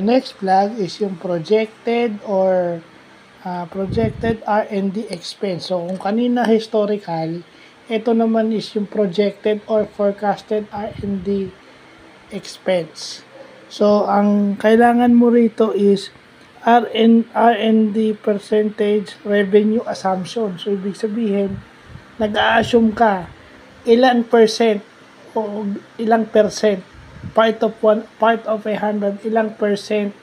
Next flag is yung projected or projected R&D expense. So, kung kanina historical, ito naman is yung projected or forecasted R&D expense. So, ang kailangan mo rito is R&D percentage revenue assumption. So, ibig sabihin, nag-a-assume ka ilang percent o ilang percent part of 100, ilang percent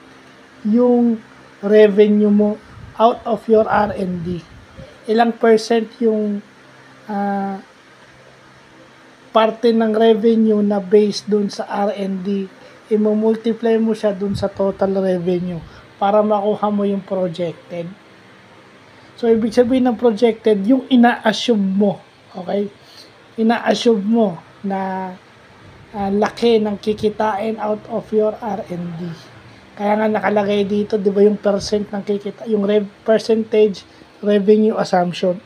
yung revenue mo out of your R&D. Ilang percent yung parte ng revenue na based dun sa R&D, i-multiply mo siya dun sa total revenue para makuha mo yung projected. So, ibig sabihin ng projected, yung ina-assume mo, okay? Ina-assume mo na laki ng kikitain out of your R&D. Kaya nga nakalagay dito, di ba yung percent ng kikita, yung percentage revenue assumption.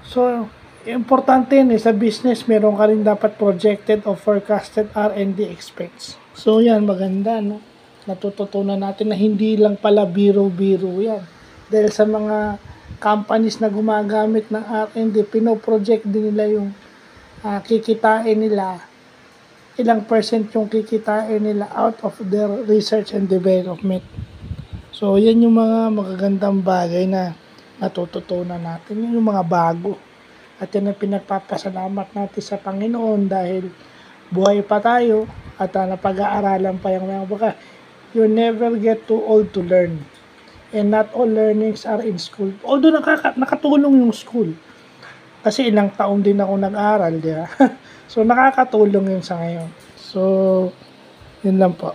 So, importante yun sa business, meron ka rin dapat projected or forecasted R&D expense. So, yan, maganda, no? Natututunan natin na hindi lang pala biro-biro yan. Dahil sa mga companies na gumagamit ng R&D, pinoproject din nila yung kikitain nila, ilang percent yung kikitain nila out of their research and development. So, yan yung mga magagandang bagay na natututunan natin. Yan yung mga bago. At yan ang pinagpapasalamat natin sa Panginoon dahil buhay pa tayo at napag-aaralan pa yung mga baka. You never get too old to learn. And not all learnings are in school. Although nakatulong yung school. Kasi ilang taon din ako nag-aral, di ba? So, nakakatulong yun sa ngayon. So, yun lang po.